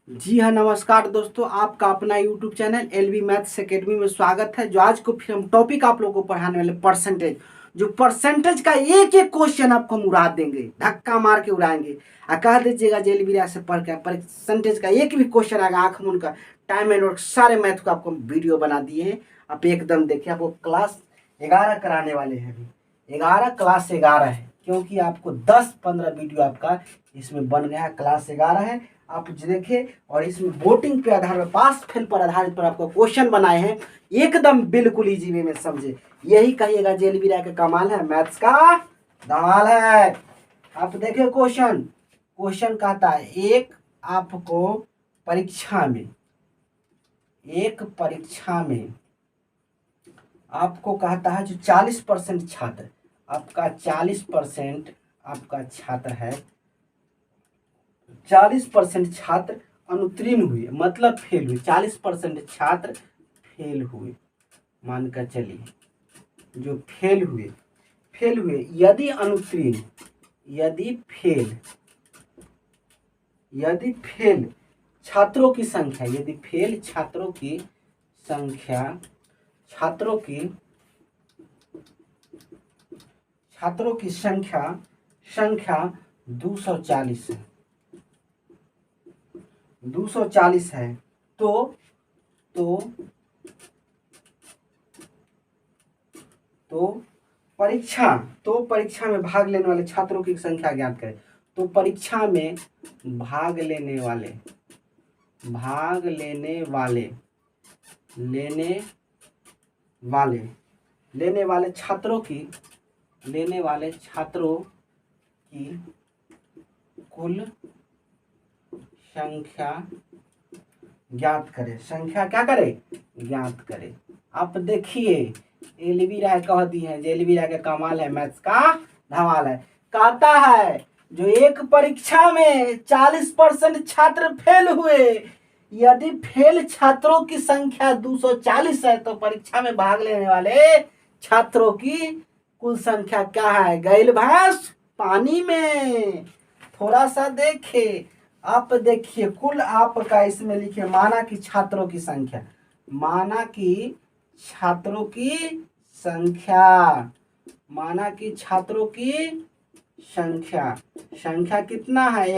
जी हाँ, नमस्कार दोस्तों। आपका अपना YouTube channel LV maths academy में स्वागत है। जो आज को फिर हम टॉपिक आप लोगों को पढ़ाने वाले परसेंटेज, जो परसेंटेज का एक एक क्वेश्चन आपको हम उड़ा देंगे, धक्का मार के उड़ाएंगे। कह दीजिएगा जे एलवी से पढ़ के परसेंटेज का एक भी क्वेश्चन आएगा, आँख मूंद का टाइम एंड वर्क सारे मैथ को आपको वीडियो बना दिए हैं। आप एकदम देखिए, आपको क्लास 11 कराने वाले हैं। अभी 11 क्लास 11 है, क्योंकि आपको 10-15 वीडियो आपका इसमें बन गया है। क्लास 11 है, आप देखिए। और इसमें वोटिंग पे आधार पर, पास फेल पर आधारित पर आपको क्वेश्चन बनाए हैं, एकदम बिल्कुल इजी वे में समझे। यही कहिएगा जेएलवी राय का कमाल है, मैथ्स का धमाल है। आप देखिए क्वेश्चन कहता है एक आपको परीक्षा में आपको कहता है जो 40% छात्र आपका 40% आपका छात्र है, 40% छात्र अनुत्तीर्ण हुए, मतलब फेल हुए। 40% छात्र फेल हुए, मानकर चलिए जो फेल हुए यदि अनुत्तीर्ण, यदि फेल छात्रों की संख्या, यदि फेल छात्रों की संख्या 240 है, 240 है, तो परीक्षा में भाग लेने वाले छात्रों की संख्या ज्ञात करें। तो परीक्षा में भाग लेने वाले छात्रों की कुल संख्या ज्ञात करें। संख्या क्या करे? ज्ञात करे। आप देखिए एलवी राय कह दी है, एलवी राय का कमाल है, मैथ्स का धमाल है। कहता है जो एक परीक्षा में 40% छात्र फेल हुए, यदि फेल छात्रों की संख्या 240 है, तो परीक्षा में भाग लेने वाले छात्रों की कुल संख्या क्या है? गैल भैंस पानी में। थोड़ा सा देखिए, आप देखिए कुल आपका इसमें लिखिए माना कि छात्रों की संख्या, संख्या कितना है?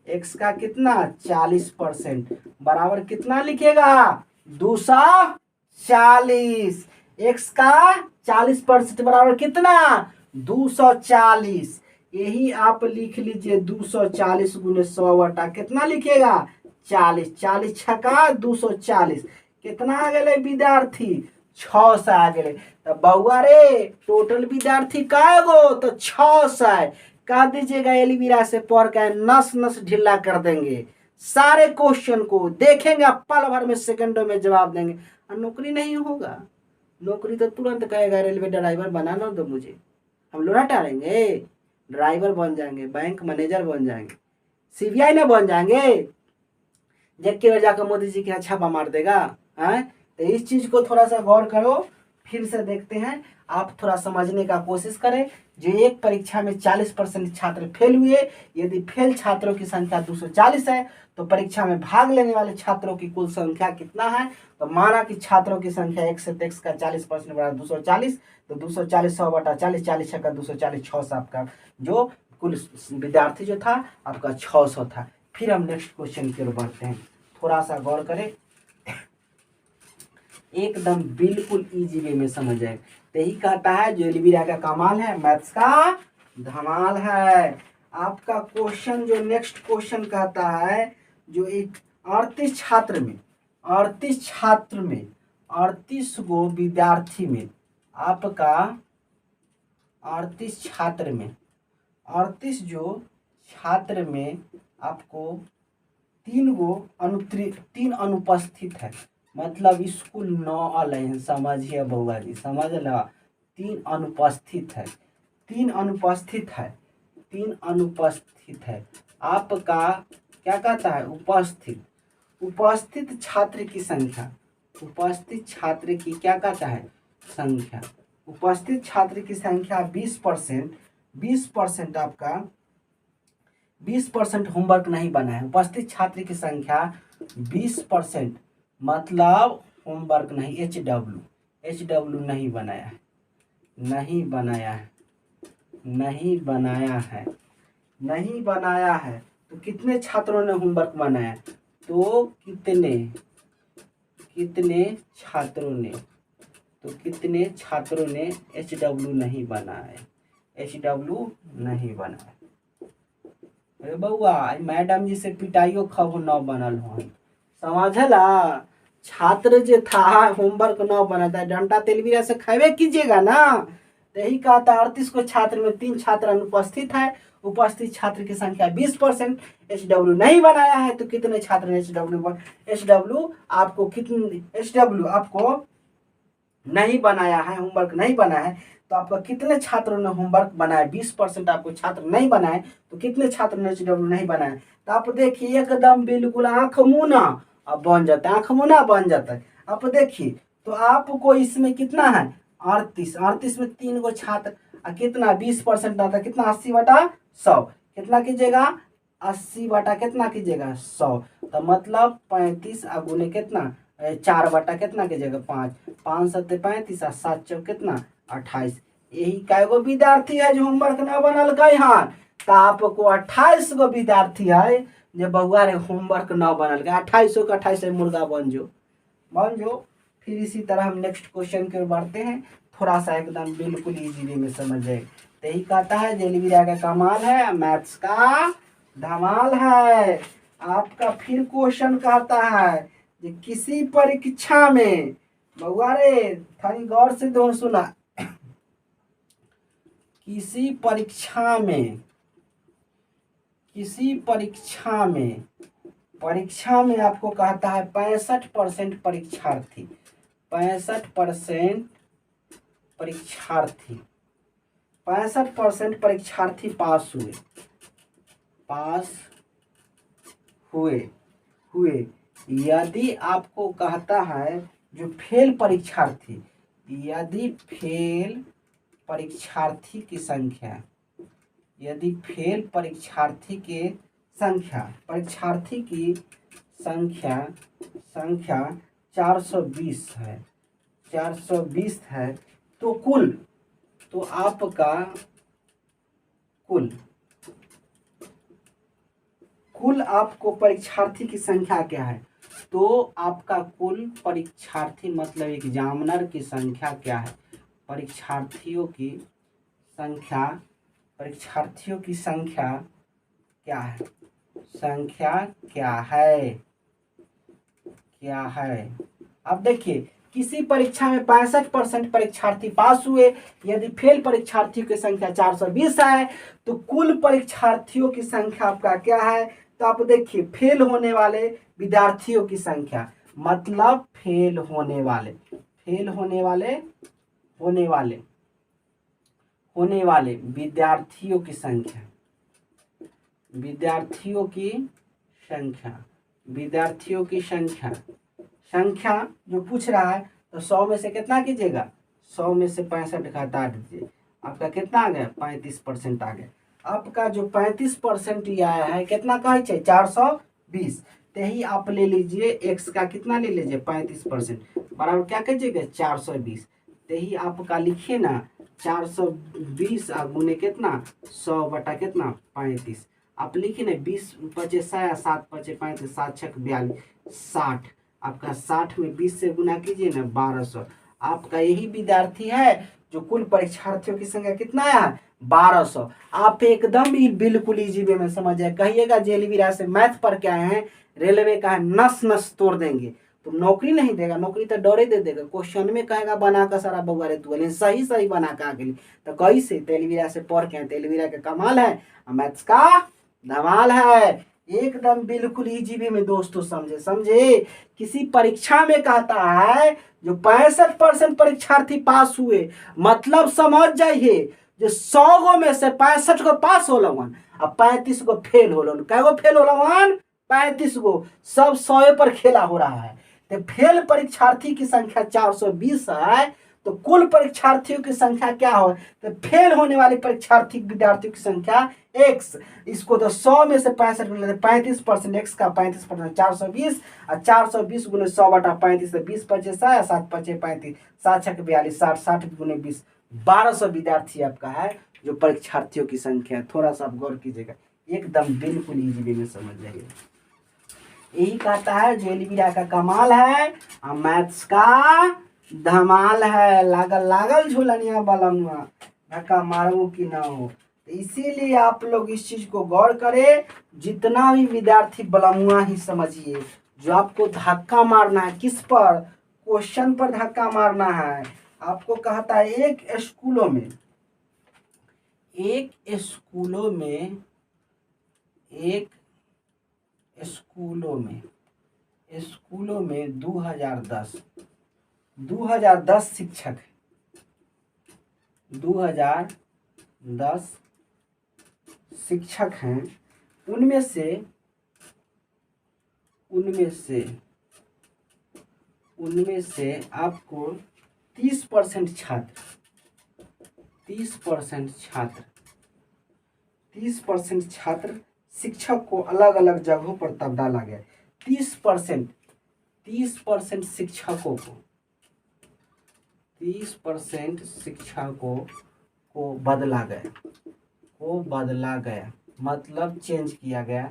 एक्स का कितना? 40%, बराबर कितना लिखेगा? 240। एक्स का 40% बराबर कितना? 240। यही आप लिख लीजिए, 240 गुने 100 बटा कितना लिखेगा? 40। 40 छका 240, कितना आ गए विद्यार्थी? 600 आ गए। तो बउआ रे टोटल विद्यार्थी काय गो? तो 600 है। कह दीजिएगा एलवीरा से पढ़ के नस नस ढीला कर देंगे, सारे क्वेश्चन को देखेंगे, पल भर में सेकंडों में जवाब देंगे। और नौकरी नहीं होगा, नौकरी तो तुरंत कहेगा रेलवे ड्राइवर बनाना दो मुझे, हम लोग हटाएंगे, ड्राइवर बन जाएंगे, बैंक मैनेजर बन जाएंगे, सीबीआई में बन जाएंगे। जब के जाकर मोदी जी के छापा मार देगा है। तो इस चीज को थोड़ा सा गौर करो, फिर से देखते हैं, आप थोड़ा समझने का कोशिश करें। जो एक परीक्षा में 40% छात्र फेल हुए, यदि फेल छात्रों की संख्या 240 है, तो परीक्षा में भाग लेने वाले छात्रों की कुल संख्या कितना है? तो माना कि छात्रों की संख्या x से x का 40% बराबर 240, तो 240 100 बटा 40, 40 छक्का 240, 600 आपका जो कुल विद्यार्थी जो था आपका 600 था। फिर हम नेक्स्ट क्वेश्चन की ओर बढ़ते हैं, थोड़ा सा गौर करें, एकदम बिल्कुल इजी वे में समझ जाए। तो यही कहता है जो एलवीरा का कमाल है, मैथ्स का धमाल है। आपका क्वेश्चन जो नेक्स्ट क्वेश्चन कहता है, जो एक 38 गो विद्यार्थी में आपका 38 छात्र में आपको 3 अनुपस्थित है, मतलब स्कूल 9 अलग, समझिए बउआ जी, समझ ला। 3 अनुपस्थित है आपका क्या कहता है? उपस्थित छात्र की संख्या, उपस्थित छात्र की क्या कहता है? संख्या। उपस्थित छात्र की संख्या 20%, 20% आपका 20% होमवर्क नहीं बना है। उपस्थित छात्र की संख्या 20%, मतलब होमवर्क नहीं, एच डब्ल्यू नहीं बनाया है, नहीं बनाया है, नहीं बनाया है, नहीं बनाया है। तो कितने छात्रों ने होमवर्क बनाया? तो कितने छात्रों ने, तो कितने छात्रों ने एच डब्ल्यू नहीं बनाया, एच डब्ल्यू नहीं बनाया। अरे बउआ मैडम जी से पिटाइयो खब न बनल हो, समझला। छात्र जो था होमवर्क न बना था, डंडा तेलबिया से खेबे कीजिएगा ना। तो यही कहा था 38 को छात्र में 3 छात्र अनुपस्थित है। उपस्थित छात्र की संख्या 20%, एच डब्ल्यू नहीं बनाया है। तो कितने छात्र ने एच डब्ल्यू आपको कितने, एच डब्ल्यू आपको नहीं बनाया है, होमवर्क नहीं बनाया है। तो आपका कितने छात्रों ने होमवर्क बनाया? 20% आपको छात्र नहीं बनाए। तो कितने छात्र ने एच डब्ल्यू नहीं बनाया? तो आप देखिए एकदम बिल्कुल आंख मुना अब बन जाता है, आंख मुना बन जाता है। आप देखिए तो आपको इसमें कितना है? 38 में 3 गो छात्र, कितना 20% आता है, कितना 80/100, कितना कीजिएगा 80 कितना कीजिएगा 100। तो मतलब 35 गुने कितना 4 कितना कीजिएगा 5, 5 सत्ते 35 और 7 चौक कितना 28। यही कैगो विद्यार्थी है जो होमवर्क न बनल गए हैं? तो आपको 28 गो विद्यार्थी है जो बउआ रे होमवर्क न बनल गए। 28 का 28 मुर्गा बन जो। फिर इसी तरह हम नेक्स्ट क्वेश्चन की ओर बढ़ते हैं। थोड़ा सा एकदम बिल्कुल इजी वे में समझ जाए। तो यही कहता है जेलवीरा का कमाल है, मैथ्स का धमाल है। आपका फिर क्वेश्चन कहता है कि किसी परीक्षा में, बउआ रे थोड़ी गौर से दो सुना, किसी परीक्षा में आपको कहता है 65% परीक्षार्थी, 65% परीक्षार्थी पास हुए। यदि आपको कहता है जो फेल परीक्षार्थी, यदि फेल परीक्षार्थी की संख्या, यदि फेल परीक्षार्थी की संख्या 420 है, तो आपका कुल आपको परीक्षार्थी की संख्या क्या है? तो आपका कुल परीक्षार्थी मतलब एग्जामिनर की संख्या क्या है? परीक्षार्थियों की संख्या क्या है? अब देखिए किसी परीक्षा में 65% परीक्षार्थी पास हुए, यदि फेल परीक्षार्थियों की संख्या 420 है, तो कुल परीक्षार्थियों की संख्या आपका क्या है? तो आप देखिए फेल होने वाले विद्यार्थियों की संख्या, मतलब फेल होने वाले विद्यार्थियों की संख्या जो पूछ रहा है, तो 100 में से कितना कीजिएगा? 100 में से 65 घटा दीजिए, आपका कितना आ गया? 35% आ गया। आपका जो 35% ये आया है कितना कहे 420। तो ही आप ले लीजिए x का कितना ले लीजिए 35% बराबर क्या कीजिएगा 420। तो ही आपका लिखिए ना 420 गुने कितना 100 बटा कितना 35। आप लिखिए ना 20 पचे 100, 7 पचे 35, 7 छक 42, 60। आपका 60 में 20 से गुना कीजिए ना 1200। आपका यही विद्यार्थी है जो कुल परीक्षार्थियों की संख्या कितना है 1200। आप एकदम ही बिल्कुल इजी वे में समझ जाए। कहिएगा जेलवीरा से मैथ पर क्या है, रेलवे का है, नस नस तोड़ देंगे। तो नौकरी नहीं देगा, नौकरी तो डरे दे देगा। क्वेश्चन में कहेगा बना का सारा बउआ रे तू, लेकिन सही बना के आ गई। तो कैसे तेलवीरा से पढ़ के, तेलवीरा का कमाल है, मैथ्स का धमाल है। एकदम बिल्कुल इजी वे में दोस्तों समझे। किसी परीक्षा में कहता है जो 65% परीक्षार्थी पास हुए, मतलब समझ जाइए जो 100 गो में से 65 गो पास होलन और 35 गो फेल होलन। कै गो फेल होलन? 35 गो। सब 100 पर खेला हो रहा है। तो फेल परीक्षार्थी की संख्या 420 है, तो कुल परीक्षार्थियों की संख्या क्या हो, तो फेल होने वाले परीक्षार्थी विद्यार्थियों की संख्या x। इसको तो 100 में से 65 में 35%, x का 35% 420, और 420 गुने 100/35 से 20 पचे 100 या 7 पचे 35, 7 छक 42, 60, 60 गुने 20, 1200 विद्यार्थी आपका है जो परीक्षार्थियों की संख्या है। थोड़ा सा आप गौर कीजिएगा, एकदम बिल्कुल इजी वे में समझ जाइए। यही कहता है जो एलवीरा का कमाल है और मैथ्स का धमाल है। लागल लागल झूलनिया बलनुआ, धक्का मारो कि ना हो। तो इसीलिए आप लोग इस चीज को गौर करें, जितना भी विद्यार्थी बलमुआ ही समझिए, जो आपको धक्का मारना है किस पर, क्वेश्चन पर धक्का मारना है। आपको कहता है एक स्कूलों में एक स्कूलों में 2010 शिक्षक है, 2010 शिक्षक हैं। उनमें से आपको 30% छात्र शिक्षक को अलग अलग जगहों पर तब डाला गया। 30% शिक्षकों को बदला गया, मतलब चेंज किया गया,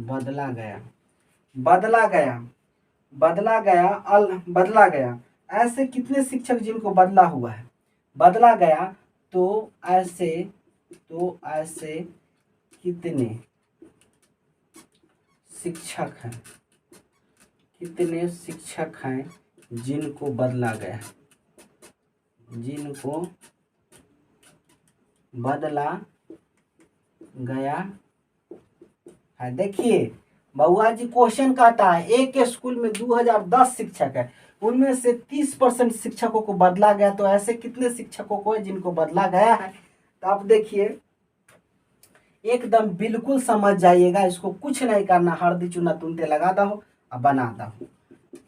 बदला गया। ऐसे कितने शिक्षक जिनको बदला हुआ है, बदला गया, तो ऐसे कितने शिक्षक हैं जिनको बदला गया है। देखिए बउआ जी, क्वेश्चन कहता है एक स्कूल में 2010 शिक्षक है, उनमें से 30% शिक्षकों को बदला गया, तो ऐसे कितने शिक्षकों को है जिनको बदला गया है। तो आप देखिए एकदम बिल्कुल समझ जाइएगा, इसको कुछ नहीं करना, हल्दी चूना तुनते लगा दो और बना दो।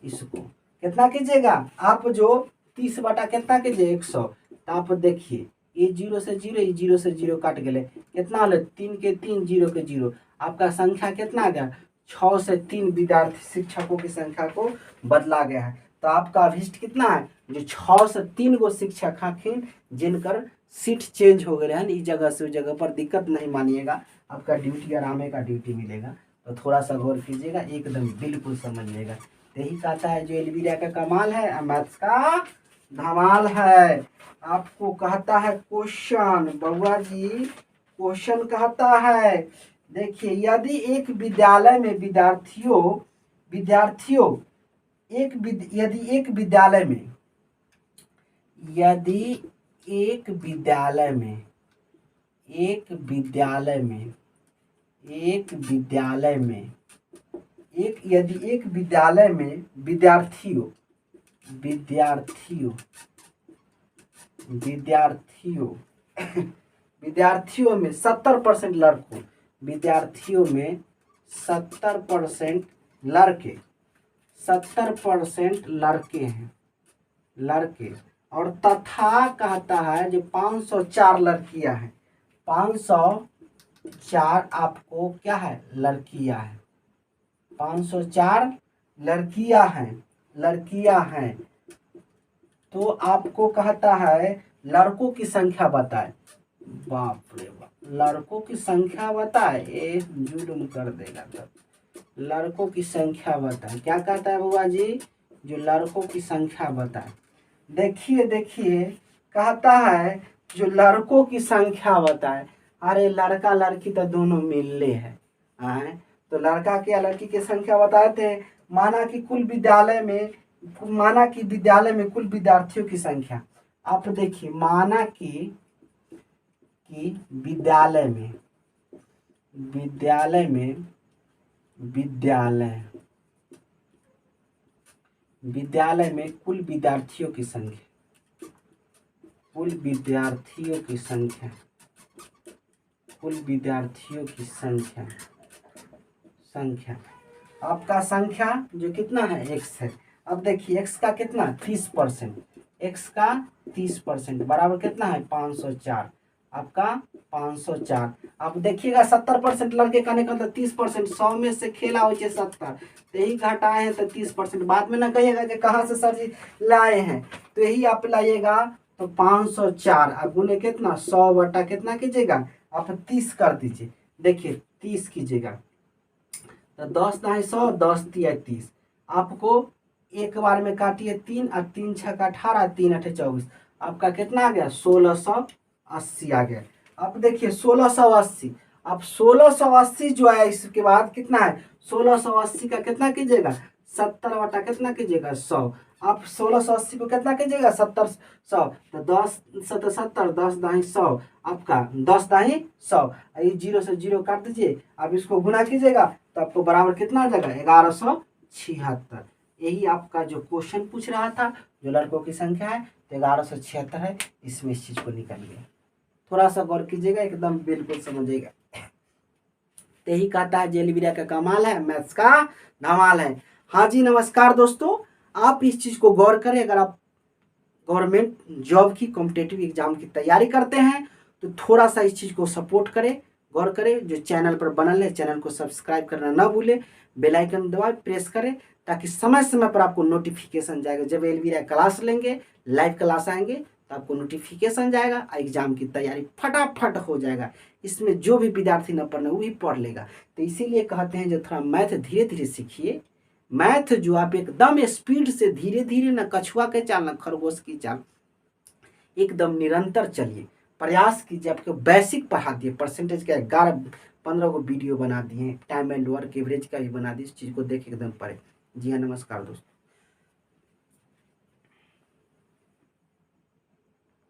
इसको कितना कीजिएगा आप, जो 30 बटा कितना कीजिए 100। तो आप देखिए ये 0 से 0, ये 0 से 0 काट गए, कितना होले 3 के 3, 0 के 0। आपका संख्या कितना आ गया, 6 से 3 विद्यार्थी शिक्षकों की संख्या को बदला गया है। तो आपका अभिष्ट कितना है, जो 6 से 3 गो शिक्षक हखिन जिनकर सीट चेंज हो गए हैं, इस जगह से उस जगह पर। दिक्कत नहीं मानिएगा, आपका ड्यूटी आरामे का ड्यूटी मिलेगा। तो थोड़ा सा गौर कीजिएगा, एकदम बिल्कुल समझिएगा। यही कहता है जो एलवीरा का कमाल है, मैथ्स का धमाल है। आपको कहता है क्वेश्चन, बउआ जी क्वेश्चन कहता है, देखिए यदि एक विद्यालय में विद्यार्थियों में 70% लड़कों, विद्यार्थियों में 70% लड़के, 70% लड़के और तथा कहता है जो 504 लड़कियां हैं, 504 आपको क्या है, लड़कियां हैं, 504 लड़कियां हैं। तो आपको कहता है लड़कों की संख्या बताए। बाप रे बाप, लड़कों की संख्या बताए, ये जुलुम कर देगा। तब लड़कों की संख्या बताए, क्या कहता है बुआ जी, जो लड़कों की संख्या बताए। देखिए कहता है जो लड़कों की संख्या बताए। अरे लड़का लड़की तो दोनों मिलले है, तो लड़का की लड़की की संख्या बताते हैं। माना कि विद्यालय में कुल विद्यार्थियों की संख्या, आप देखिए माना कि विद्यालय में कुल विद्यार्थियों की संख्या आपका संख्या जो कितना है x है। अब देखिए x का कितना 30%, x का 30% बराबर कितना है 504, आपका 504। अब देखिएगा 70% लड़के का निकलता 30%, 100 में से खेला हो 70, तो यही घटाए हैं तो 30%। बाद में ना कहिएगा कि कहाँ से सर जी लाए हैं, तो यही आप लाइएगा तो 504 अब गुने कितना 100 बटा कितना कीजिएगा आप 30 कर दीजिए। देखिए 30 कीजिएगा तो 10 दाई 100, 10 तिया 30, आपको एक बार में काटिए 3 और 3 छक्का 18, 3 अठे 24, आपका कितना आ गया 1680 आ गया। अब देखिए 1680, अब 1680 जो है इसके बाद कितना है 1680 का कितना कीजिएगा 70 बटा कितना कीजिएगा 100, आप 1680 को कितना कीजिएगा 70 100, तो 10 70, 10 दाई 100, आपका 10 दाई 100, ये 0 से 0 काट दीजिए। अब इसको गुना कीजिएगा तो आपको बराबर कितना आ जाएगा 1176। यही आपका जो क्वेश्चन पूछ रहा था, जो लड़कों की संख्या है तो 1176 है, इसमें इस चीज को निकालिए। थोड़ा सा गौर कीजिएगा, एकदम बिल्कुल समझिएगा। तो यही कहता है जेलवीरा का कमाल है, मैथ्स का धमाल है। हाँ जी नमस्कार दोस्तों, आप इस चीज को गौर करें। अगर आप गवर्नमेंट जॉब की कॉम्पिटेटिव एग्जाम की तैयारी करते हैं तो थोड़ा सा इस चीज को सपोर्ट करें, गौर करें। जो चैनल पर बनल है चैनल को सब्सक्राइब करना ना भूले, बेल आइकन दबाए प्रेस करें, ताकि समय समय पर आपको नोटिफिकेशन जाएगा। जब एलवीरा क्लास लेंगे, लाइव क्लास आएंगे तो आपको नोटिफिकेशन जाएगा, एग्जाम की तैयारी फटाफट हो जाएगा। इसमें जो भी विद्यार्थी न पढ़ने वो भी पढ़ लेगा। तो इसीलिए कहते हैं जो थोड़ा मैथ धीरे धीरे सीखिए। मैथ जो आप एकदम स्पीड से धीरे धीरे, न कछुआ के चाल न खरगोश की चाल, एकदम निरंतर चलिए, प्रयास कीजिए। आपको बेसिक पढ़ा दिए, परसेंटेज का 11-15 को वीडियो बना दिए, टाइम एंड वर्क एवरेज का भी बना दिए, इस चीज़ को देख एकदम पढ़े। जी हाँ नमस्कार दोस्तों।